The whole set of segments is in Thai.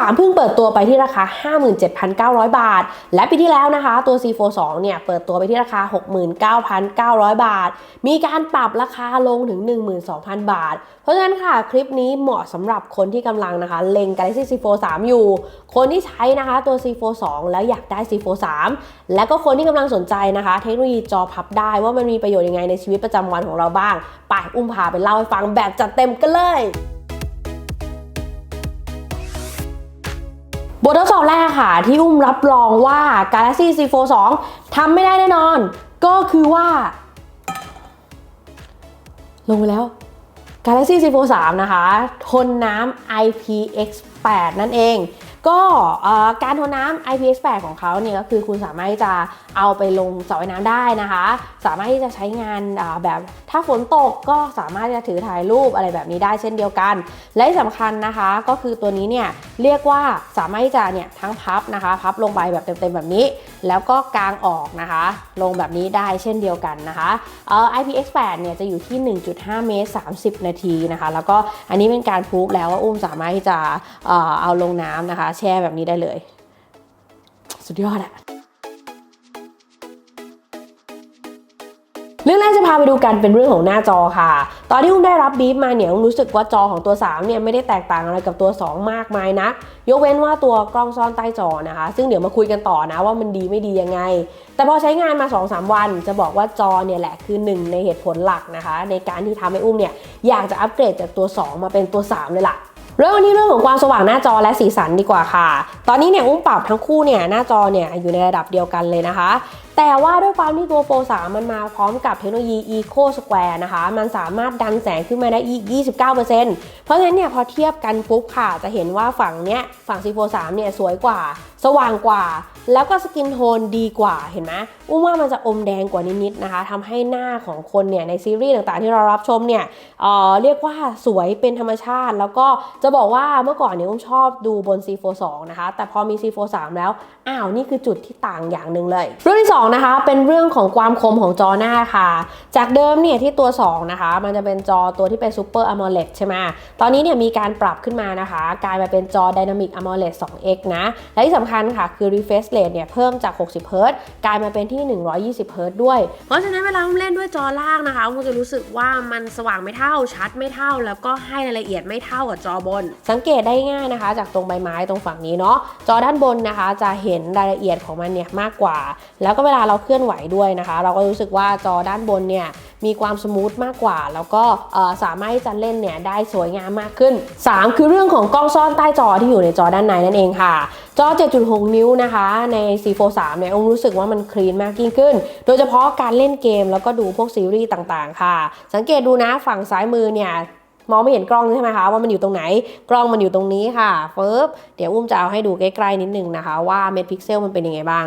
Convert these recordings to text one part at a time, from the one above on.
3เพิ่งเปิดตัวไปที่ราคา 57,900 บาทและปีที่แล้วนะคะตัว C Fold 2เนี่ยเปิดตัวไปที่ราคา 69,900 บาทมีการปรับราคาลงถึง 12,000 บาทเพราะฉะนั้นค่ะคลิปนี้เหมาะสำหรับคนที่กำลังนะคะเล็ง Galaxy C Fold 3อยู่คนที่ใช้นะคะตัว C Fold 2แล้วอยากได้ C Fold 3และก็คนที่กำลังสนใจนะคะเทคโนโลยีจอพับได้ว่ามันมีประโยชน์ยังไงในชีวิตประจำวันของเราบ้างไปอุ้มพาไปเล่าให้ฟังแบบจัดเต็มกันเลยบททดสอบแรกค่ะที่อุ้มรับรองว่า Galaxy C Fold 2ทำไม่ได้แน่นอนก็คือว่าลงไปแล้ว Galaxy C Fold 3นะคะทนน้ำ IPX8 นั่นเองก็การทนน้ำ IPX8 ของเขาเนี่ยก็คือคุณสามารถที่จะเอาไปลงสระว่ายน้ำได้นะคะสามารถที่จะใช้งานแบบถ้าฝนตกก็สามารถจะถือถ่ายรูปอะไรแบบนี้ได้เช่นเดียวกันและที่สำคัญนะคะก็คือตัวนี้เนี่ยเรียกว่าสามารถที่จะเนี่ยทั้งพับนะคะพับลงไปแบบเต็มๆแบบนี้แล้วก็กางออกนะคะลงแบบนี้ได้เช่นเดียวกันนะคะIPX8 เนี่ยจะอยู่ที่ 1.5 เมตร 30 นาทีนะคะแล้วก็อันนี้เป็นการพูฟแล้วว่าอุ้มสามารถที่จะเอาลงน้ำนะคะแช่แบบนี้ได้เลยสุดยอดอะเรื่องแรกจะพาไปดูกันเป็นเรื่องของหน้าจอค่ะตอนที่อุ้มได้รับบีฟมาเนี่ยอุ้มรู้สึกว่าจอของตัว3เนี่ยไม่ได้แตกต่างอะไรกับตัว2มากมายนักยกเว้นว่าตัวกล้องซ่อนใต้จอนะคะซึ่งเดี๋ยวมาคุยกันต่อนะว่ามันดีไม่ดียังไงแต่พอใช้งานมา 2-3 วันจะบอกว่าจอเนี่ยแหละคือหนึ่งในเหตุผลหลักนะคะในการที่ทำให้อุ้มเนี่ยอยากจะอัปเกรดจากตัว2มาเป็นตัว3เลยล่ะเริ่มที่เรื่องของความสว่างหน้าจอและสีสันดีกว่าค่ะตอนนี้เนี่ยอุ้มปรับทั้งคู่เนี่ยหน้าจอเนี่ยอยู่ในระดับเดียวกันเลยนะคะแต่ว่าด้วยความที่ตัว Fold 3มันมาพร้อมกับเทคโนโลยี Eco Square นะคะมันสามารถดันแสงขึ้นมาได้อีก 29% เพราะฉะนั้นเนี่ยพอเทียบกันปุ๊บค่ะจะเห็นว่าฝั่ง C Fold 3เนี่ยสวยกว่าสว่างกว่าแล้วก็สกินโทนดีกว่าเห็นไหมอุ้มว่ามันจะอมแดงกว่านิดๆนะคะทำให้หน้าของคนเนี่ยในซีรีส์ต่างๆที่เรารับชมเนี่ยเรียกว่าสวยเป็นธรรมชาติแล้วก็จะบอกว่าเมื่อก่อนเนี่ยอุ้มชอบดูบน C Fold 2นะคะแต่พอมี C Fold 3แล้วนี่คือจุดที่ต่างอย่างหนึ่งเลยเรื่องที่2นะคะเป็นเรื่องของความคมของจอหน้าค่ะจากเดิมเนี่ยที่ตัว2นะคะมันจะเป็นจอตัวที่เป็น Super AMOLED ใช่ไหมตอนนี้เนี่ยมีการปรับขึ้นมานะคะกลายมาเป็นจอ Dynamic AMOLED 2X นะและที่สำคัญค่ะคือ refresh rate เนี่ยเพิ่มจาก60 Hz กลายมาเป็นที่120 Hz ด้วยเพราะฉะนั้นเวลาเล่นด้วยจอล่างนะคะมันจะรู้สึกว่ามันสว่างไม่เท่าชัดไม่เท่าแล้วก็ให้รายละเอียดไม่เท่ากับจอบนสังเกตได้ง่ายนะคะจากตรงใบไม้ตรงฝั่งนี้เนาะจอด้านบนนะคะจะเห็นรายละเอียดของมันเนี่ยมากกว่าแล้วก็เวลาเราเคลื่อนไหวด้วยนะคะเราก็รู้สึกว่าจอด้านบนเนี่ยมีความสมูทมากกว่าแล้วก็สามารถที่จะเล่นเนี่ยได้สวยงามมากขึ้น3คือเรื่องของกล้องซ่อนใต้จอที่อยู่ในจอด้านในนั่นเองค่ะจอ 7.6 นิ้วนะคะใน C Fold 3เนี่ยรู้สึกว่ามันคลีนมากยิ่งขึ้นโดยเฉพาะการเล่นเกมแล้วก็ดูพวกซีรีส์ต่างๆค่ะสังเกตดูนะฝั่งซ้ายมือเนี่ยมองไม่เห็นกล้องใช่ไหมคะว่ามันอยู่ตรงไหนกล้องมันอยู่ตรงนี้ค่ะเดี๋ยวอุ้มจะเอาให้ดูใกล้ๆนิดนึงนะคะว่าเมตรพิกเซลมันเป็นยังไงบ้าง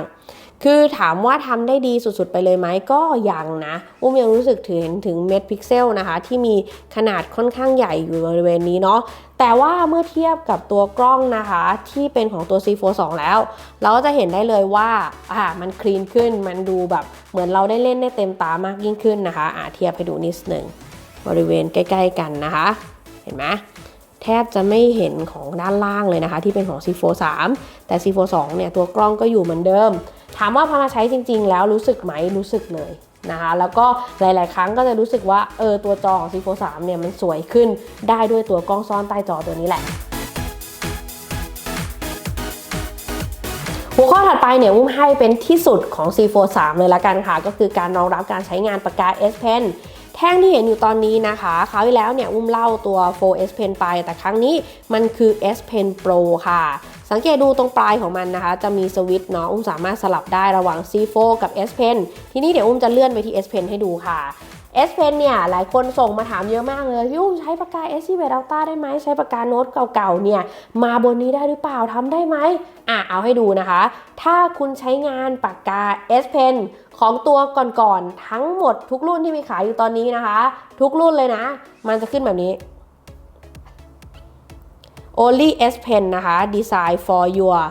คือถามว่าทำได้ดีสุดๆไปเลยไหมก็ยังนะอุ้มยังรู้สึกถึงเมตรพิกเซลนะคะที่มีขนาดค่อนข้างใหญ่อยู่บริเวณนี้เนาะแต่ว่าเมื่อเทียบกับตัวกล้องนะคะที่เป็นของตัว C Fold 2แล้วเราก็จะเห็นได้เลยว่ามันคลีนขึ้นมันดูแบบเหมือนเราได้เล่นได้เต็มตามากยิ่งขึ้นนะคะเทียบให้ดูนิดนึงบริเวณใกล้ๆกันนะคะเห็นไหมแทบจะไม่เห็นของด้านล่างเลยนะคะที่เป็นของ C Fold 3แต่ C Fold 2เนี่ยตัวกล้องก็อยู่เหมือนเดิมถามว่าพอมาใช้จริงๆแล้วรู้สึกไหมรู้สึกเลยนะคะแล้วก็หลายๆครั้งก็จะรู้สึกว่าตัวจอของ C Fold 3เนี่ยมันสวยขึ้นได้ด้วยตัวกล้องซ่อนใต้จอตัวนี้แหละหัวข้อถัดไปเนี่ยอุ้มให้เป็นที่สุดของ C Fold 3เลยละกันค่ะก็คือการรองรับการใช้งานปากกา S Pen แท่งที่เห็นอยู่ตอนนี้นะคะคราวที่แล้วเนี่ยอุ้มเล่าตัว Fold S Pen ไปแต่ครั้งนี้มันคือ S Pen Pro ค่ะสังเกตดูตรงปลายของมันนะคะจะมีสวิตช์เนาะอุ้มสามารถสลับได้ระหว่าง C Fold กับ S Pen ทีนี้เดี๋ยวอุ้มจะเลื่อนไปที่ S Pen ให้ดูค่ะ S Pen เนี่ยหลายคนส่งมาถามเยอะมากเลยพี่อุ้มใช้ปากกา S21 Ultra ได้ไหมใช้ปากกาโน้ตเก่าๆเนี่ยมาบนนี้ได้หรือเปล่าทำได้ไหมเอาให้ดูนะคะถ้าคุณใช้งานปากกา S Pen ของตัวก่อนๆทั้งหมดทุกรุ่นที่มีขายอยู่ตอนนี้นะคะทุกรุ่นเลยนะมันจะขึ้นแบบนี้ Only S Pen นะคะ Design for your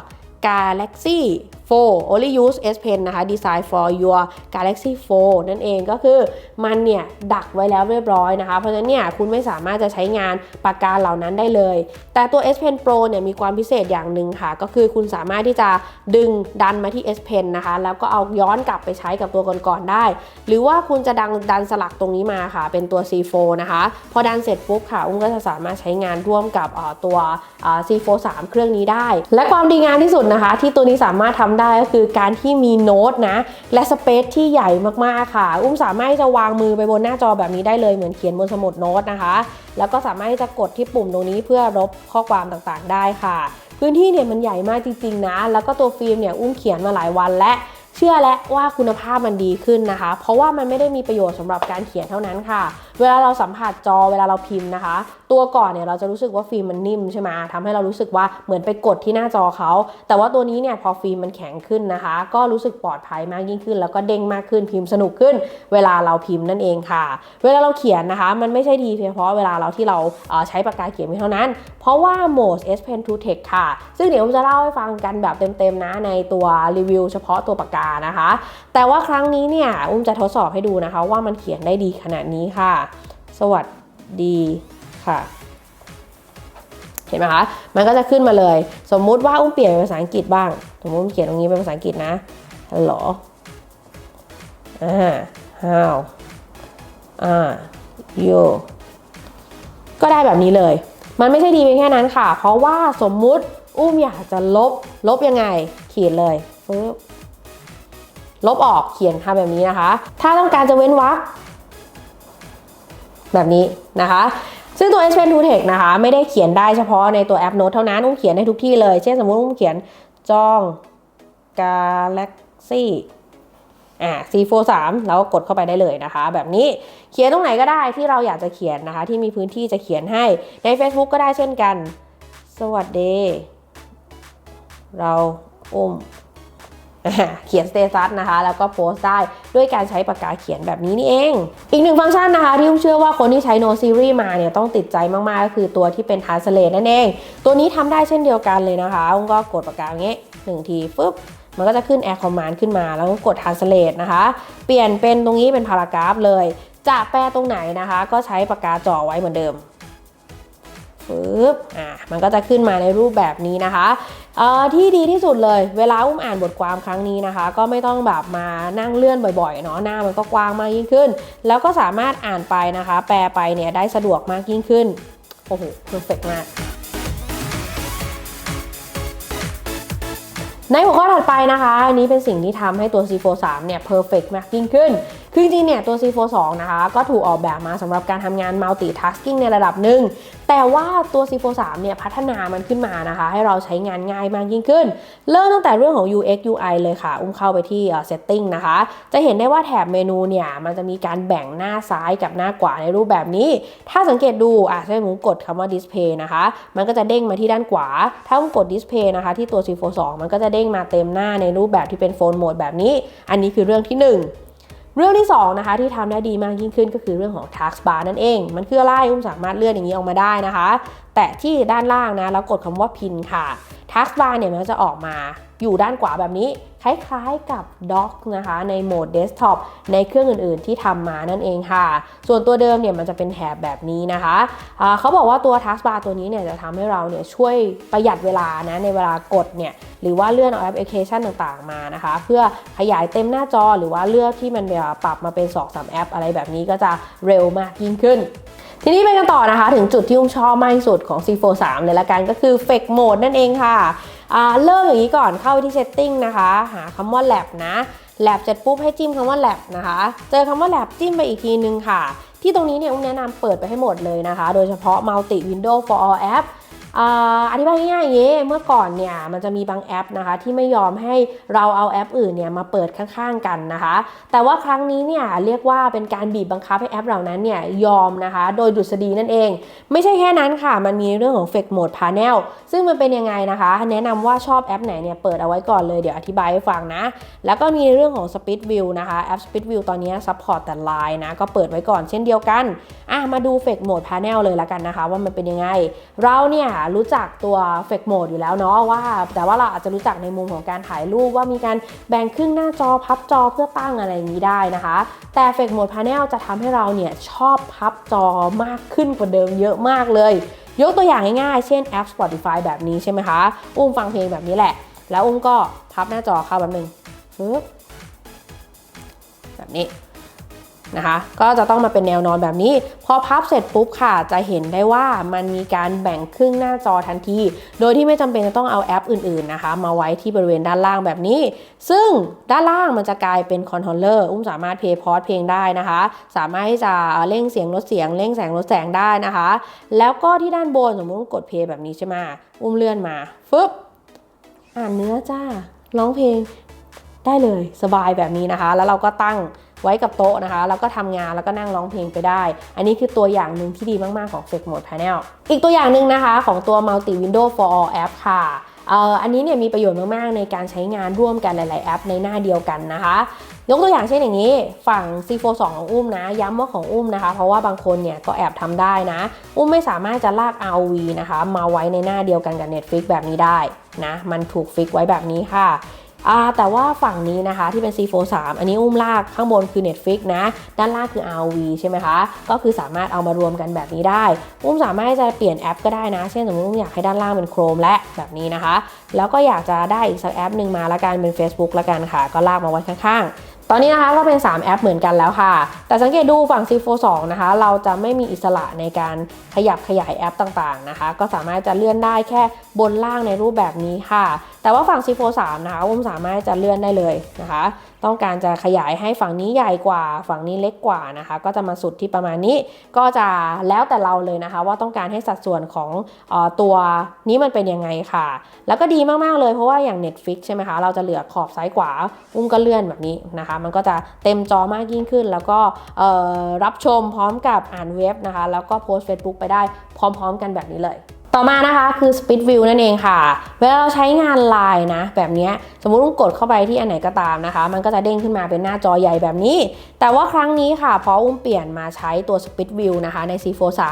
Galaxy 4 only use S Pen นะคะ design for your Galaxy 4 นั่นเองก็คือมันเนี่ยดักไว้แล้วเรียบร้อยนะคะเพราะฉะนั้นเนี่ยคุณไม่สามารถจะใช้งานปากกาเหล่านั้นได้เลยแต่ตัว S Pen Pro เนี่ยมีความพิเศษอย่างหนึ่งค่ะก็คือคุณสามารถที่จะดึงดันมาที่ S Pen นะคะแล้วก็เอาย้อนกลับไปใช้กับตัวก่อนๆได้หรือว่าคุณจะดันสลักตรงนี้มาค่ะเป็นตัว C4 นะคะพอดันเสร็จปุ๊บค่ะก็จะสามารถใช้งานร่วมกับตัว C4 3 เครื่องนี้ได้และความดีงามที่สุดนะคะที่ตัวนี้สามารถทำได้ก็คือการที่มีโน้ตนะและสเปซที่ใหญ่มากๆค่ะสามารถจะวางมือไปบนหน้าจอแบบนี้ได้เลยเหมือนเขียนบนสมุดโน้ตนะคะแล้วก็สามารถที่จะกดที่ปุ่มตรงนี้เพื่อลบข้อความต่างๆได้ค่ะพื้นที่เนี่ยมันใหญ่มากจริงๆนะแล้วก็ตัวฟิล์มเนี่ยเขียนมาหลายวันและเชื่อและว่าคุณภาพมันดีขึ้นนะคะเพราะว่ามันไม่ได้มีประโยชน์สำหรับการเขียนเท่านั้นค่ะเวลาเราสัมผัสจอเวลาเราพิมพ์นะคะตัวก่อนเนี่ยเราจะรู้สึกว่าฟิล์มมันนิ่มใช่ไหมทำให้เรารู้สึกว่าเหมือนไปกดที่หน้าจอเขาแต่ว่าตัวนี้เนี่ยพอฟิล์มมันแข็งขึ้นนะคะก็รู้สึกปลอดภัยมากยิ่งขึ้นแล้วก็เด้งมากขึ้นพิมพ์สนุกขึ้นเวลาเราพิมพ์นั่นเองค่ะเวลาเราเขียนนะคะมันไม่ใช่ดีเฉพาะเวลาที่เราใช้ปากกาเขียนเท่านั้นเพราะว่าโหมด S Pen 2 Tech ค่ะซึ่งเดี๋ยวจะเล่าให้ฟังกันแบบเต็มๆนะในตัวรีวิวเฉพาะตัวปากกานะคะแต่ว่าครั้งนี้เนี่ยจะทดสอบให้ดูนะคะว่ามันเขียนได้ดีขนาดนี้ค่ะสวัสดีค่ะเห็นไหมคะมันก็จะขึ้นมาเลยสมมุติว่าเปลี่ยนเป็นภาษาอังกฤษบ้างสมมุติเขียนตรงนี้เป็นภาษาอังกฤษนะฮัลโหลhow you ก็ได้แบบนี้เลยมันไม่ใช่ดีเพียงแค่นั้นค่ะเพราะว่าสมมุติอยากจะลบยังไงเขียนเลยปึ๊บลบออกเขียนค่ะแบบนี้นะคะถ้าต้องการจะเว้นวรรคแบบนี้นะคะซึ่งตัว S Pen 2 Tech นะคะไม่ได้เขียนได้เฉพาะในตัวแอปโน้ตเท่านั้นเขียนได้ทุกที่เลยเช่นสมมุติเขียนจอง Galaxy C4 3แล้วก็กดเข้าไปได้เลยนะคะแบบนี้เขียนตรงไหนก็ได้ที่เราอยากจะเขียนนะคะที่มีพื้นที่จะเขียนให้ใน Facebook ก็ได้เช่นกันสวัสดีเราเขียนสเตตัสนะคะแล้วก็โพสต์ได้ด้วยการใช้ปากกาเขียนแบบนี้นี่เองอีกหนึ่งฟังก์ชันนะคะที่เชื่อว่าคนที่ใช้ Note Series มาเนี่ยต้องติดใจมากๆก็คือตัวที่เป็น Translate นั่นเองตัวนี้ทำได้เช่นเดียวกันเลยนะคะก็กดปากกาอย่างงี้1ทีฟึบมันก็จะขึ้น Air Command ขึ้นมาแล้วก็กด Translate นะคะเปลี่ยนเป็นตรงนี้เป็นพารากราฟเลยจะแปลตรงไหนนะคะก็ใช้ปากกาจ่อไว้เหมือนเดิมปึ๊บมันก็จะขึ้นมาในรูปแบบนี้นะคะที่ดีที่สุดเลยเวลาอ่านบทความครั้งนี้นะคะก็ไม่ต้องแบบมานั่งเลื่อนบ่อยๆเนาะหน้ามันก็กว้างมากยิ่งขึ้นแล้วก็สามารถอ่านไปนะคะแปลไปเนี่ยได้สะดวกมากยิ่งขึ้นโอ้โหเพอร์เฟกต์มากในหัวข้อถัดไปนะคะอันนี้เป็นสิ่งที่ทำให้ตัว C4 3เนี่ยเพอร์เฟกต์มากยิ่งขึ้นคือจริงๆเนี่ยตัว C4 2นะคะก็ถูกออกแบบมาสำหรับการทำงาน multitasking ในระดับหนึ่งแต่ว่าตัว C4 3เนี่ยพัฒนามันขึ้นมานะคะให้เราใช้งานง่ายมากยิ่งขึ้นเริ่มตั้งแต่เรื่องของ UX UI เลยค่ะเข้าไปที่ setting นะคะจะเห็นได้ว่าแถบเมนูเนี่ยมันจะมีการแบ่งหน้าซ้ายกับหน้าขวาในรูปแบบนี้ถ้าสังเกตดูใช้หมูกดคำว่า display นะคะมันก็จะเด้งมาที่ด้านขวาถ้ากด display นะคะที่ตัว C4 2มันก็จะเด้งมาเต็มหน้าในรูปแบบที่เป็นโฟนโหมดแบบนี้อันนี้คือเรื่องที่1เรื่องที่2นะคะที่ทำได้ดีมากยิ่งขึ้นก็คือเรื่องของ taskbar นั่นเองมันคืออะไรสามารถเลื่อนอย่างนี้ออกมาได้นะคะแตะที่ด้านล่างนะแล้วกดคำว่า pin ค่ะ taskbar เนี่ยมันจะออกมาอยู่ด้านขวาแบบนี้คล้ายๆกับ dock นะคะในโหมด desktop ในเครื่องอื่นๆที่ทำมานั่นเองค่ะส่วนตัวเดิมเนี่ยมันจะเป็นแถบแบบนี้นะคะเขาบอกว่าตัว taskbar ตัวนี้เนี่ยจะทำให้เราเนี่ยช่วยประหยัดเวลานะในเวลากดเนี่ยหรือว่าเลื่อนเอาแอปพลิเคชันต่างๆมานะคะเพื่อขยายเต็มหน้าจอหรือว่าเลือกที่มันปรับมาเป็น 2-3 แอปอะไรแบบนี้ก็จะเร็วมากยิ่งขึ้นทีนี้ไปกันต่อนะคะถึงจุดที่ชอบมากที่สุดของ C4 3เลยละกันก็คือ Flex Mode นั่นเองค่ะเริ่มอย่างนี้ก่อนเข้าไปที่ Setting นะคะหาคำว่า Lab นะ Lab เสร็จปุ๊บให้จิ้มคำว่า Lab นะคะเจอคำว่า Lab จิ้มไปอีกทีนึงค่ะที่ตรงนี้เนี่ยแนะนำเปิดไปให้หมดเลยนะคะโดยเฉพาะ Multi Window for all appอธิบายง่ายๆอย่างนี้เมื่อก่อนเนี่ยมันจะมีบางแอปนะคะที่ไม่ยอมให้เราเอาแอปอื่นเนี่ยมาเปิดข้างๆกันนะคะแต่ว่าครั้งนี้เนี่ยเรียกว่าเป็นการบีบบังคับให้แอปเหล่านั้นเนี่ยยอมนะคะโดยดุษฎีนั่นเองไม่ใช่แค่นั้นค่ะมันมีเรื่องของ Flex Mode Panel ซึ่งมันเป็นยังไงนะคะแนะนำว่าชอบแอปไหนเนี่ยเปิดเอาไว้ก่อนเลยเดี๋ยวอธิบายให้ฟังนะแล้วก็มีเรื่องของ Speed View นะคะแอป Speed View ตอนนี้ support แต่ Line นะก็เปิดไว้ก่อนเช่นเดียวกันมาดู Flex Mode Panel เลยละกันนะคะว่ามันเป็นยังไงเราเนี่ย รู้จักตัว Flex Mode อยู่แล้วเนาะว่าแต่ว่าเราอาจจะรู้จักในมุมของการถ่ายรูปว่ามีการแบ่งครึ่งหน้าจอพับจอเพื่อตั้งอะไรอย่างนี้ได้นะคะแต่ Flex Mode Panel จะทำให้เราเนี่ยชอบพับจอมากขึ้นกว่าเดิมเยอะมากเลยยกตัวอย่างง่ายๆเช่นแอป Spotify แบบนี้ใช่ไหมคะฟังเพลงแบบนี้แหละแล้วก็พับหน้าจอเข้าแบบนึงแบบนี้นะคะก็จะต้องมาเป็นแนวนอนแบบนี้พอพับเสร็จปุ๊บค่ะจะเห็นได้ว่ามันมีการแบ่งครึ่งหน้าจอทันทีโดยที่ไม่จำเป็นจะต้องเอาแอปอื่นๆนะคะมาไว้ที่บริเวณด้านล่างแบบนี้ซึ่งด้านล่างมันจะกลายเป็นคอนโทรลเลอร์สามารถเพลย์พอสเพลงได้นะคะสามารถที่จะเร่งเสียงลดเสียงเร่งแสงลดแสงได้นะคะแล้วก็ที่ด้านบนสมมติกดเพลย์แบบนี้ใช่ไหมเลื่อนมาฟึบอ่านเนื้อจ้าร้องเพลงได้เลยสบายแบบนี้นะคะแล้วเราก็ตั้งไว้กับโต๊ะนะคะแล้วก็ทำงานแล้วก็นั่งร้องเพลงไปได้อันนี้คือตัวอย่างหนึ่งที่ดีมากๆของ Flex Mode Panel อีกตัวอย่างหนึ่งนะคะของตัว Multi Window for All App ค่ะอันนี้เนี่ยมีประโยชน์มากๆในการใช้งานร่วมกันหลายๆแอปในหน้าเดียวกันนะคะยกตัวอย่างเช่นอย่างนี้ฝั่ง C42 ของนะย้ำว่าของนะคะเพราะว่าบางคนเนี่ยก็แอบทำได้นะไม่สามารถจะลาก ROV นะคะมาไว้ในหน้าเดียวกันกับ Netflix แบบนี้ได้นะมันถูกฟิกไว้แบบนี้ค่ะแต่ว่าฝั่งนี้นะคะที่เป็น C43 อันนี้ลากข้างบนคือ Netflix นะด้านล่างคือ ROV ใช่ไหมคะก็คือสามารถเอามารวมกันแบบนี้ได้สามารถจะเปลี่ยนแอปก็ได้นะเช่นสมมติอยากให้ด้านล่างเป็น Chrome และแบบนี้นะคะแล้วก็อยากจะได้อีกสักแอปหนึ่งมาละกันเป็น Facebook ละกันค่ะก็ลากมาไว้ข้างๆตอนนี้นะคะก็เป็น3แอปเหมือนกันแล้วค่ะแต่สังเกตดูฝั่ง C42 นะคะเราจะไม่มีอิสระในการขยับขยายแอปต่างๆนะคะก็สามารถจะเลื่อนได้แค่บนล่างในรูปแบบนี้ค่ะแต่ว่าฝั่ง C43 นะคะสามารถจะเลื่อนได้เลยนะคะต้องการจะขยายให้ฝั่งนี้ใหญ่กว่าฝั่งนี้เล็กกว่านะคะก็จะมาสุดที่ประมาณนี้ก็จะแล้วแต่เราเลยนะคะว่าต้องการให้สัดส่วนของตัวนี้มันเป็นยังไงค่ะแล้วก็ดีมากๆเลยเพราะว่าอย่าง Netflix ใช่ไหมคะเราจะเหลือขอบซ้ายขวาก็เลื่อนแบบนี้นะคะมันก็จะเต็มจอมากยิ่งขึ้นแล้วก็รับชมพร้อมกับอ่านเว็บนะคะแล้วก็โพสต์ Facebook ไปได้พร้อมๆกันแบบนี้เลยต่อมานะคะคือ Split View นั่นเองค่ะเวลาเราใช้งาน LINE นะแบบนี้สมมุติกดเข้าไปที่อันไหนก็ตามนะคะมันก็จะเด้งขึ้นมาเป็นหน้าจอใหญ่แบบนี้แต่ว่าครั้งนี้ค่ะพอเปลี่ยนมาใช้ตัว Split View นะคะใน C43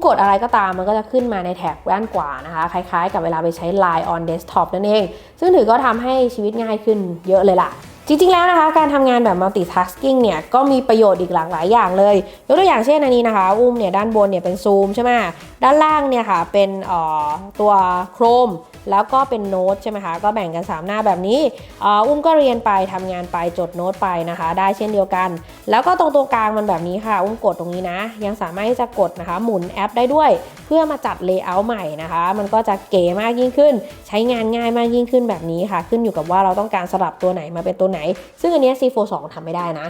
กดอะไรก็ตามมันก็จะขึ้นมาในแถบด้านขวานะคะคล้ายๆกับเวลาไปใช้ LINE on desktop นั่นเองซึ่งถือก็ทำให้ชีวิตง่ายขึ้นเยอะเลยล่ะจริงๆแล้วนะคะการทำงานแบบ multitasking เนี่ยก็มีประโยชน์อีกหลากหลายอย่างเลยยกตัวอย่างเช่นอันนี้นะคะเนี่ยด้านบนเนี่ยเป็น Zoom ใช่ไหมด้านล่างเนี่ยค่ะเป็นตัว Chrome แล้วก็เป็นโน้ตใช่ไหมคะก็แบ่งกัน3หน้าแบบนี้ก็เรียนไปทำงานไปจดโน้ตไปนะคะได้เช่นเดียวกันแล้วก็ตรงกลางมันแบบนี้ค่ะกดตรงนี้นะยังสามารถที่จะกดนะคะหมุนแอปได้ด้วยเพื่อมาจัด layout ใหม่นะคะมันก็จะเก๋มากยิ่งขึ้นใช้งานง่ายมากยิ่งขึ้นแบบนี้ค่ะขึ้นอยู่กับว่าเราต้องการสลับตัวไหนมาเป็นตัวไหนซึ่งอันนี้ C42 ทำไม่ได้นะ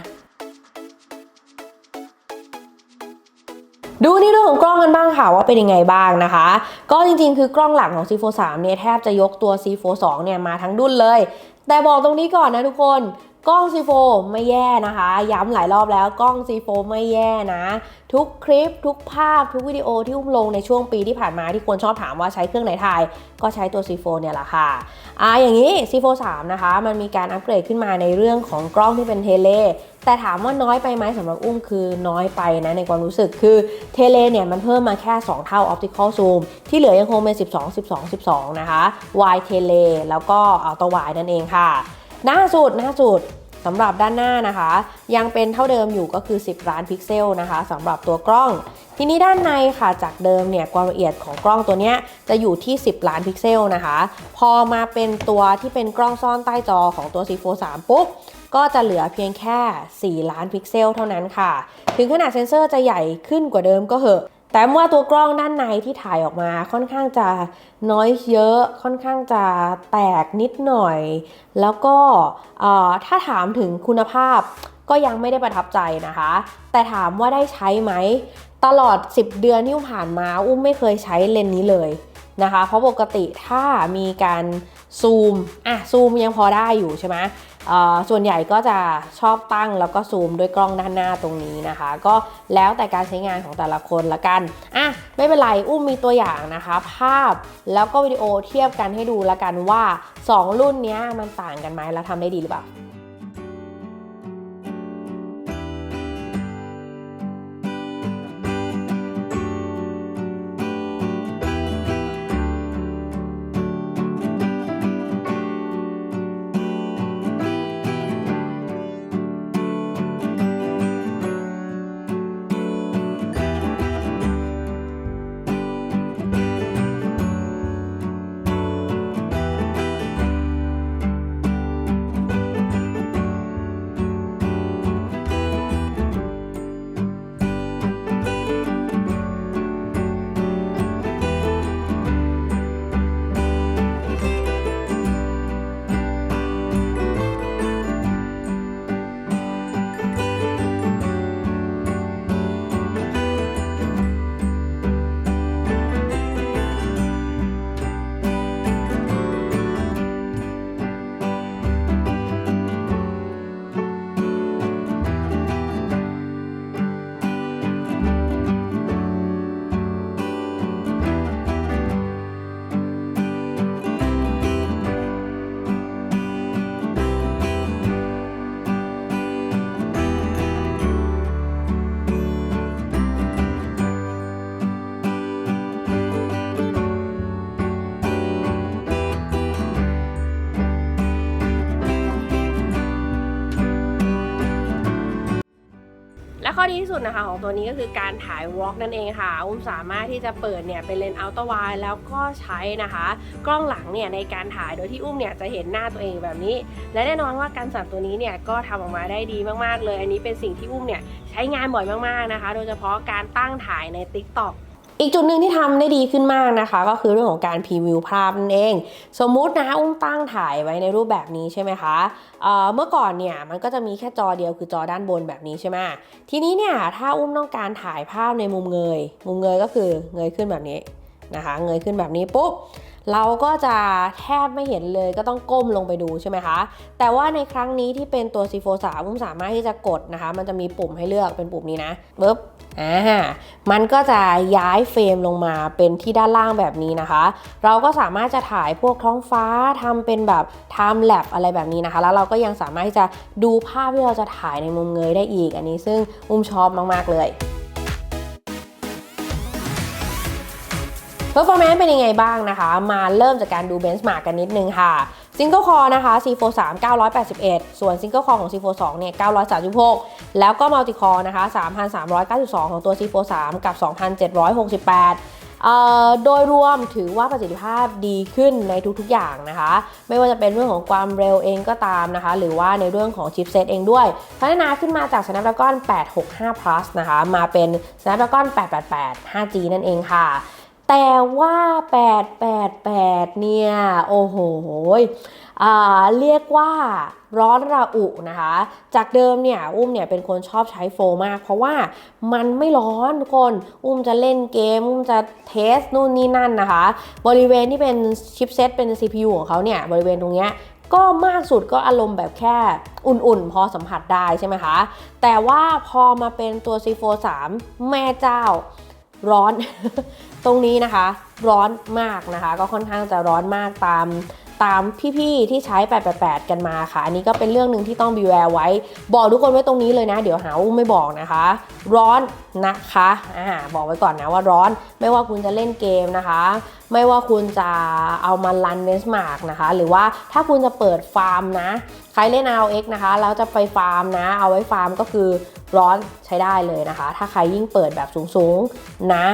ดูนี่เรื่องของกล้องกันบ้างค่ะว่าเป็นยังไงบ้างนะคะก็จริงๆคือกล้องหลักของ C43 เนี่ยแทบจะยกตัว C42 เนี่ยมาทั้งดุ้นเลยแต่บอกตรงนี้ก่อนนะทุกคนกล้อง C4 ไม่แย่นะคะย้ำหลายรอบแล้วกล้อง C4 ไม่แย่นะทุกคลิปทุกภาพทุกวิดีโอที่ลงในช่วงปีที่ผ่านมาที่คนชอบถามว่าใช้เครื่องไหนถ่ายก็ใช้ตัว C4 เนี่ยแหละค่ะอย่างนี้ C43 นะคะมันมีการอัปเกรดขึ้นมาในเรื่องของกล้องที่เป็นเทเลแต่ถามว่าน้อยไปไหมสำหรับคือน้อยไปนะในความรู้สึกคือเทเลเนี่ยมันเพิ่มมาแค่2เท่า Optical Zoom ที่เหลือยังคงเป็น12 12 12นะคะ Wide Tele แล้วก็ตัว Wide นั่นเองค่ะหน้าสุดสำหรับด้านหน้านะคะยังเป็นเท่าเดิมอยู่ก็คือ10ล้านพิกเซลนะคะสำหรับตัวกล้องทีนี้ด้านในค่ะจากเดิมเนี่ยความละเอียดของกล้องตัวนี้จะอยู่ที่10ล้านพิกเซลนะคะพอมาเป็นตัวที่เป็นกล้องซ่อนใต้จอของตัว C43 ปุ๊บก็จะเหลือเพียงแค่4ล้านพิกเซลเท่านั้นค่ะถึงขนาดเซ็นเซอร์จะใหญ่ขึ้นกว่าเดิมก็เหอะแต่ว่าตัวกล้องด้านในที่ถ่ายออกมาค่อนข้างจะน้อยเยอะค่อนข้างจะแตกนิดหน่อยแล้วก็ถ้าถามถึงคุณภาพก็ยังไม่ได้ประทับใจนะคะแต่ถามว่าได้ใช้ไหมตลอด10เดือนที่ผ่านมาไม่เคยใช้เลนส์นี้เลยนะคะเพราะปกติถ้ามีการซูมยังพอได้อยู่ใช่ไหมส่วนใหญ่ก็จะชอบตั้งแล้วก็ซูมด้วยกล้องด้านหน้าตรงนี้นะคะก็แล้วแต่การใช้งานของแต่ละคนละกันไม่เป็นไรมีตัวอย่างนะคะภาพแล้วก็วิดีโอเทียบกันให้ดูละกันว่า2รุ่นนี้มันต่างกันไหมแล้วทำได้ดีหรือเปล่า ข้อดีที่สุดนะคะของตัวนี้ก็คือการถ่ายวอล์กนั่นเองค่ะอุ้มสามารถที่จะเปิดเนี่ยเป็นเลนส์อัลตร้าไวด์แล้วก็ใช้นะคะกล้องหลังเนี่ยในการถ่ายโดยที่อุ้มเนี่ยจะเห็นหน้าตัวเองแบบนี้และแน่นอนว่าการสั่นตัวนี้เนี่ยก็ทำออกมาได้ดีมากๆเลยอันนี้เป็นสิ่งที่อุ้มเนี่ยใช้งานบ่อยมากๆนะคะโดยเฉพาะการตั้งถ่ายใน TikTokอีกจุดหนึ่งที่ทำได้ดีขึ้นมากนะคะก็คือเรื่องของการพรีวิวภาพนั่นเองสมมุตินะอุ้มตั้งถ่ายไว้ในรูปแบบนี้ใช่ไหมคะเมื่อก่อนเนี่ยมันก็จะมีแค่จอเดียวคือจอด้านบนแบบนี้ใช่ไหมทีนี้เนี่ยถ้าอุ้มต้องการถ่ายภาพในมุมเงยก็คือเงยขึ้นแบบนี้นะคะเงยขึ้นแบบนี้ปุ๊บเราก็จะแทบไม่เห็นเลยก็ต้องก้มลงไปดูใช่ไหมคะแต่ว่าในครั้งนี้ที่เป็นตัว C4 3อุ้มสามารถที่จะกดนะคะมันจะมีปุ่มให้เลือกเป็นปุ่มนี้นะปึ๊บมันก็จะย้ายเฟรมลงมาเป็นที่ด้านล่างแบบนี้นะคะเราก็สามารถจะถ่ายพวกท้องฟ้าทำเป็นแบบ time lapse อะไรแบบนี้นะคะแล้วเราก็ยังสามารถที่จะดูภาพที่เราจะถ่ายในมุมเงยได้อีกอันนี้ซึ่งอุ้มชอบมากๆเลยPerformance เป็นยังไงบ้างนะคะมาเริ่มจากการดู Benchmark กันนิดนึงค่ะ Single Core นะคะ C4 3 981ส่วน Single Core ของ C4 2เนี่ย936แล้วก็ Multi Core นะคะ3,392ของตัว C4 3กับ2,768โดยรวมถือว่าประสิทธิภาพดีขึ้นในทุกๆอย่างนะคะไม่ว่าจะเป็นเรื่องของความเร็วเองก็ตามนะคะหรือว่าในเรื่องของชิปเซตเองด้วยพัฒนาขึ้นมาจาก Snapdragon 865 Plus นะคะมาเป็น Snapdragon 888 5G นั่นเองค่ะแต่ว่า888เนี่ยโอ้โหเรียกว่าร้อนระอุนะคะจากเดิมเนี่ยอุ้มเนี่ยเป็นคนชอบใช้โฟมากเพราะว่ามันไม่ร้อนทุกคนอุ้มจะเล่นเกมอุ้มจะเทสนู่นนี่นั่นนะคะบริเวณที่เป็นชิปเซตเป็น CPU ของเขาเนี่ยบริเวณตรงเนี้ยก็มากสุดก็อารมณ์แบบแค่อุ่นๆพอสัมผัสได้ใช่ไหมคะแต่ว่าพอมาเป็นตัว C4 3แม่เจ้าร้อน ตรงนี้นะคะร้อนมากนะคะก็ค่อนข้างจะร้อนมากตามพี่ๆที่ใช้888กันมาค่ะอันนี้ก็เป็นเรื่องหนึ่งที่ต้องbewareไว้บอกทุกคนไว้ตรงนี้เลยนะเดี๋ยวหาว่าไม่บอกนะคะร้อนนะคะบอกไว้ก่อนนะว่าร้อนไม่ว่าคุณจะเล่นเกมนะคะไม่ว่าคุณจะเอามารันเบนช์มาร์กนะคะหรือว่าถ้าคุณจะเปิดฟาร์มนะใครเล่น RX นะคะแล้วจะไปฟาร์มนะเอาไว้ฟาร์มก็คือร้อนใช้ได้เลยนะคะถ้าใครยิ่งเปิดแบบสูงๆนะ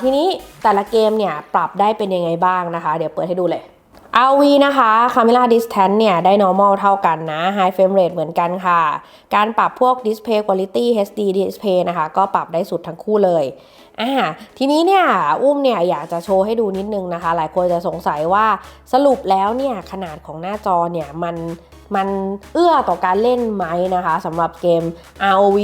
ทีนี้แต่ละเกมเนี่ยปรับได้เป็นยังไงบ้างนะคะเดี๋ยวเปิดให้ดูเลยROV นะคะ Camera Distance เนี่ยได้ normal เท่ากันนะ High Frame Rate เหมือนกันค่ะการปรับพวก Display Quality HD Display นะคะก็ปรับได้สุดทั้งคู่เลยทีนี้เนี่ยอุ้มเนี่ยอยากจะโชว์ให้ดูนิดนึงนะคะหลายคนจะสงสัยว่าสรุปแล้วเนี่ยขนาดของหน้าจอเนี่ยมันเอื้อต่อการเล่นไหมนะคะสำหรับเกม ROV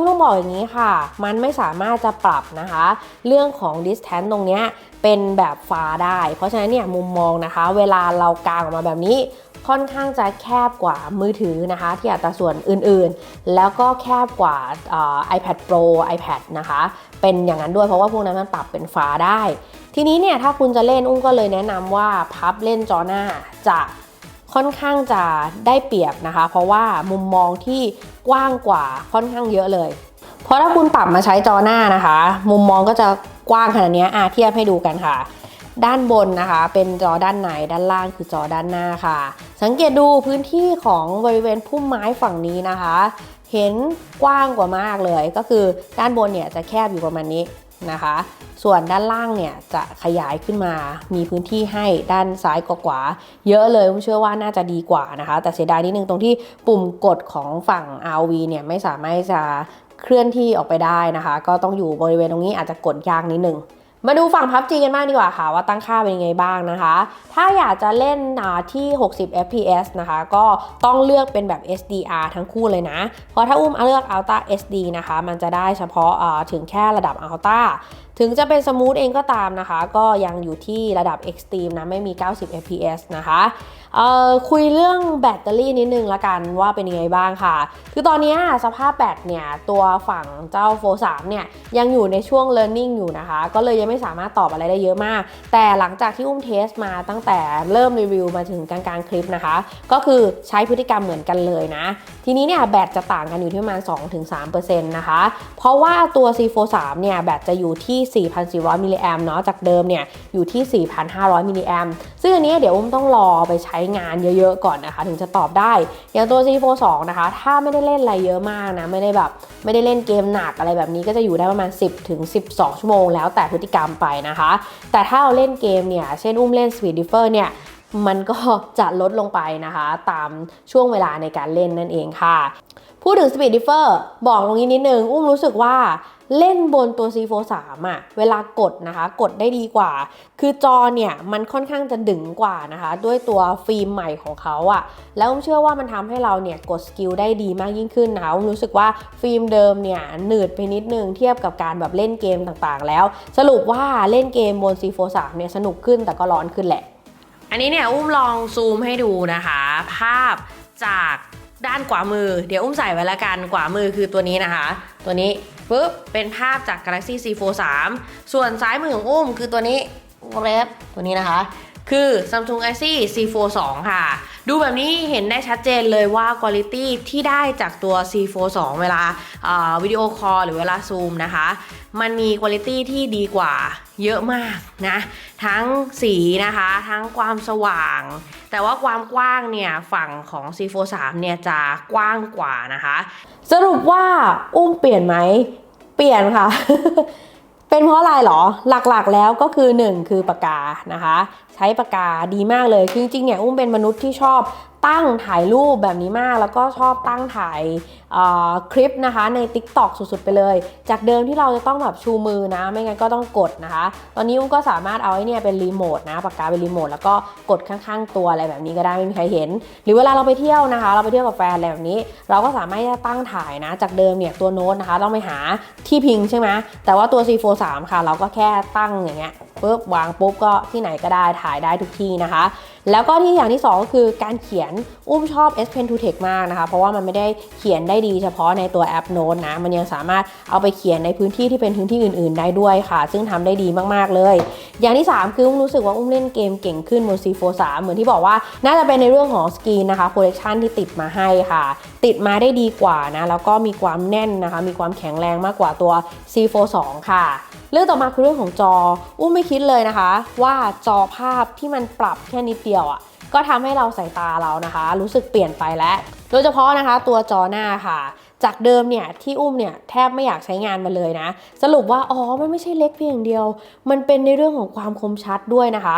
ต้องบอกอย่างนี้ค่ะมันไม่สามารถจะปรับนะคะเรื่องของ distance ตรงเนี้ยเป็นแบบฟ้าได้เพราะฉะนั้นเนี่ยมุมมองนะคะเวลาเรากางออกมาแบบนี้ค่อนข้างจะแคบกว่ามือถือนะคะที่อัตราส่วนอื่นๆแล้วก็แคบกว่าiPad Pro iPad นะคะเป็นอย่างนั้นด้วยเพราะว่าพวกนั้นมันปรับเป็นฟ้าได้ทีนี้เนี่ยถ้าคุณจะเล่นอุ้มก็เลยแนะนำว่าพับเล่นจอหน้าจะค่อนข้างจะได้เปรียบนะคะเพราะว่ามุมมองที่กว้างกว่าค่อนข้างเยอะเลยเพราะถ้าคุณปรับมาใช้จอหน้านะคะมุมมองก็จะกว้างขนาดนี้เทียบให้ดูกันค่ะด้านบนนะคะเป็นจอด้านในด้านล่างคือจอด้านหน้าค่ะสังเกตดูพื้นที่ของบริเวณพุ่มไม้ฝั่งนี้นะคะเห็นกว้างกว่ามากเลยก็คือด้านบนเนี่ยจะแคบอยู่ประมาณนี้นะคะส่วนด้านล่างเนี่ยจะขยายขึ้นมามีพื้นที่ให้ด้านซ้ายกว่าเยอะเลยผมเชื่อว่าน่าจะดีกว่านะคะแต่เสียดายนิดนึงตรงที่ปุ่มกดของฝั่ง ROV เนี่ยไม่สามารถจะเคลื่อนที่ออกไปได้นะคะก็ต้องอยู่บริเวณตรงนี้อาจจะกดยากนิดนึงมาดูฝั่ง PUBG กันบ้างดีกว่าค่ะว่าตั้งค่าเป็นยังไงบ้างนะคะถ้าอยากจะเล่นที่60 fps นะคะก็ต้องเลือกเป็นแบบ SDR ทั้งคู่เลยนะเพราะถ้าอุ้มเลือก Ultra SD นะคะมันจะได้เฉพาะถึงแค่ระดับ Ultra ถึงจะเป็นสมูทเองก็ตามนะคะก็ยังอยู่ที่ระดับ Extreme นะไม่มี90 fps นะคะคุยเรื่องแบตเตอรี่นิดนึงละกันว่าเป็นยังไงบ้างค่ะคือตอนนี้สภาพแบตเนี่ยตัวฝั่งเจ้า Fold 3เนี่ยยังอยู่ในช่วง learning อยู่นะคะก็เลยยังไม่สามารถตอบอะไรได้เยอะมากแต่หลังจากที่อุ้มเทสมาตั้งแต่เริ่มรีวิวมาถึงกลางคลิปนะคะก็คือใช้พฤติกรรมเหมือนกันเลยนะทีนี้เนี่ยแบตจะต่างกันอยู่ที่ประมาณ 2-3% นะคะเพราะว่าตัว C4 3เนี่ยแบตจะอยู่ที่ 4,400 มิลลิแอมเนาะจากเดิมเนี่ยอยู่ที่ 4,500 มิลลิแอมซึ่งอันนี้เดี๋ยวต้องรอไปใช้งานเยอะๆก่อนนะคะถึงจะตอบได้อย่างตัว C42 นะคะถ้าไม่ได้เล่นอะไรเยอะมากนะไม่ได้เล่นเกมหนักอะไรแบบนี้ก็จะอยู่ได้ประมาณ 10-12 ชั่วโมงแล้วแต่พฤติกรรมไปนะคะแต่ถ้าเราเล่นเกมเนี่ยเช่นเล่น Speed Differ เนี่ยมันก็จะลดลงไปนะคะตามช่วงเวลาในการเล่นนั่นเองค่ะพูดถึง Speed Differ บอกตรงนี้นิดนึงรู้สึกว่าเล่นบนตัว C43 อ่ะเวลากดนะคะกดได้ดีกว่าคือจอเนี่ยมันค่อนข้างจะดึงกว่านะคะด้วยตัวฟิล์มใหม่ของเขาอ่ะแล้วเชื่อว่ามันทำให้เราเนี่ยกดสกิลได้ดีมากยิ่งขึ้นนะรู้สึกว่าฟิล์มเดิมเนี่ยหนืดไปนิดนึงเทียบกับการแบบเล่นเกมต่างๆแล้วสรุปว่าเล่นเกมบน C43 เนี่ยสนุกขึ้นแต่ก็ร้อนขึ้นแหละอันนี้เนี่ยลองซูมให้ดูนะคะภาพจากด้านขวามือเดี๋ยวใส่ไว้ละกันขวามือคือตัวนี้นะคะตัวนี้ปึ๊บเป็นภาพจาก Galaxy C43 ส่วนซ้ายมือของคือตัวนี้ตัวนี้นะคะคือ Samsung Galaxy C42 ค่ะดูแบบนี้เห็นได้ชัดเจนเลยว่า Quality ที่ได้จากตัว C42 เวลาวิดีโอคอลหรือเวลาซูมนะคะมันมี Quality ที่ดีกว่าเยอะมากนะทั้งสีนะคะทั้งความสว่างแต่ว่าความกว้างเนี่ยฝั่งของ C43 เนี่ยจะกว้างกว่านะคะสรุปว่าเปลี่ยนไหมเปลี่ยนค่ะ เป็นเพราะอะไรหรอหลักๆแล้วก็คือ1คือปากกานะคะใช้ปากกาดีมากเลยจริงๆเนี่ยเป็นมนุษย์ที่ชอบตั้งถ่ายรูปแบบนี้มากแล้วก็ชอบตั้งถ่ายคลิปนะคะใน TikTok สุดๆไปเลยจากเดิมที่เราจะต้องแบบชูมือนะไม่งั้นก็ต้องกดนะคะตอนนี้ก็สามารถเอาเนี่ยเป็นรีโมทนะปากกาเป็นรีโมทแล้วก็กดข้างๆตัวอะไรแบบนี้ก็ได้ไม่มีใครเห็นหรือเวลาเราไปเที่ยวนะคะเราไปเที่ยวกับแฟนอะไรแบบนี้เราก็สามารถจะตั้งถ่ายนะจากเดิมเนี่ยตัวโน้ตนะคะต้องไปหาที่พิงใช่ไหมแต่ว่าตัว C43 ค่ะเราก็แค่ตั้งอย่างเงี้ยปุ๊บวางปุ๊บก็ที่ไหนก็ได้ถ่ายได้ทุกที่นะคะแล้วก็ที่อย่างที่2ก็คือการเขียนชอบ S Pen 2 Tech มากนะคะเพราะว่ามันไม่ได้เขียนได้ดีเฉพาะในตัวแอปโน้ตนะมันยังสามารถเอาไปเขียนในพื้นที่ที่เป็นพื้นที่อื่นๆได้ด้วยค่ะซึ่งทำได้ดีมากๆเลยอย่างที่3คือรู้สึกว่าเล่นเกมเก่งขึ้นบน C43 เหมือนที่บอกว่าน่าจะเป็นในเรื่องของสกรีนนะคะโปรเจคชันที่ติดมาให้ค่ะติดมาได้ดีกว่านะแล้วก็มีความแน่นนะคะมีความแข็งแรงมากกว่าตัว C42 ค่ะเรื่องต่อมาคือเรื่องของจอไม่คิดเลยนะคะว่าจอภาพที่มันปรับแค่นิดเดียวอ่ะก็ทำให้เราสายตาเรานะคะรู้สึกเปลี่ยนไปแล้วโดยเฉพาะนะคะตัวจอหน้าค่ะจากเดิมเนี่ยที่เนี่ยแทบไม่อยากใช้งานมันเลยนะสรุปว่ามันไม่ใช่เล็กเพียงอย่างเดียวมันเป็นในเรื่องของความคมชัดด้วยนะคะ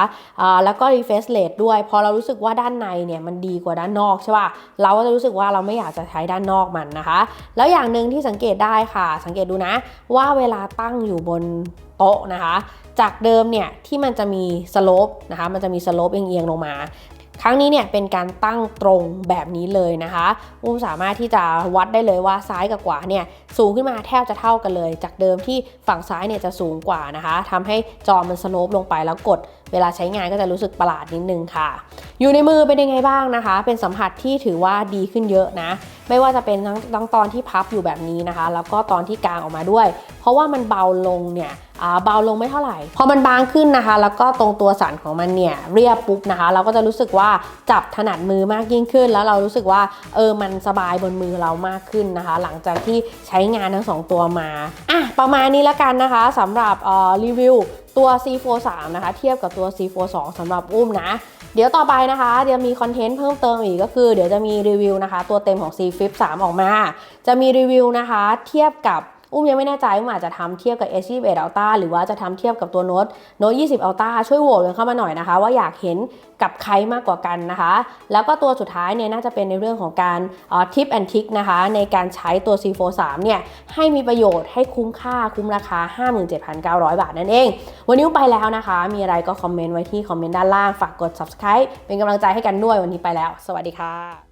แล้วก็ refresh rate ด้วยพอเรารู้สึกว่าด้านในเนี่ยมันดีกว่าด้านนอกใช่ป่ะเราก็จะรู้สึกว่าเราไม่อยากจะใช้ด้านนอกมันนะคะแล้วอย่างหนึ่งที่สังเกตได้ค่ะสังเกตดูนะว่าเวลาตั้งอยู่บนโต๊ะนะคะจากเดิมเนี่ยที่มันจะมีสโลปนะคะมันจะมีสโลปเอียงๆลงมาครั้งนี้เนี่ยเป็นการตั้งตรงแบบนี้เลยนะคะสามารถที่จะวัดได้เลยว่าซ้ายกับขวาเนี่ยสูงขึ้นมาแทบจะเท่ากันเลยจากเดิมที่ฝั่งซ้ายเนี่ยจะสูงกว่านะคะทำให้จอมันสโลปลงไปแล้วกดเวลาใช้งานก็จะรู้สึกประหลาดนิดนึงค่ะอยู่ในมือเป็นยังไงบ้างนะคะเป็นสัมผัสที่ถือว่าดีขึ้นเยอะนะไม่ว่าจะเป็นทั้งตอนที่พับอยู่แบบนี้นะคะแล้วก็ตอนที่กางออกมาด้วยเพราะว่ามันเบาลงเนี่ยเบาลงไม่เท่าไหร่พอมันบางขึ้นนะคะแล้วก็ตรงตัวสันของมันเนี่ยเรียบปุ๊บนะคะเราก็จะรู้สึกว่าจับถนัดมือมากยิ่งขึ้นแล้วเรารู้สึกว่ามันสบายบนมือเรามากขึ้นนะคะหลังจากที่ใช้งานทั้ง2ตัวมาประมาณนี้แล้วกันนะคะสำหรับรีวิวตัว C43 นะคะเทียบกับตัว C42 สำหรับนะเดี๋ยวต่อไปนะคะเดี๋ยวมีคอนเทนต์เพิ่มเติมอีกก็คือเดี๋ยวจะมีรีวิวนะคะตัวเต็มของ C Flip 3ออกมาจะมีรีวิวนะคะเทียบกับยังไม่แน่ใจอาจจะทำเทียบกับ S21 Ultra หรือว่าจะทำเทียบกับตัวโน้ต20 Ultra ช่วยโหวตกันเข้ามาหน่อยนะคะว่าอยากเห็นกับใครมากกว่ากันนะคะแล้วก็ตัวสุดท้ายเนี่ยน่าจะเป็นในเรื่องของการทิปแอนทิกนะคะในการใช้ตัว C43 เนี่ยให้มีประโยชน์ให้คุ้มค่าคุ้มราคา 57,900 บาทนั่นเองวันนี้ไปแล้วนะคะมีอะไรก็คอมเมนต์ไว้ที่คอมเมนต์ด้านล่างฝากกด Subscribe เป็นกำลังใจให้กันด้วยวันนี้ไปแล้วสวัสดีค่ะ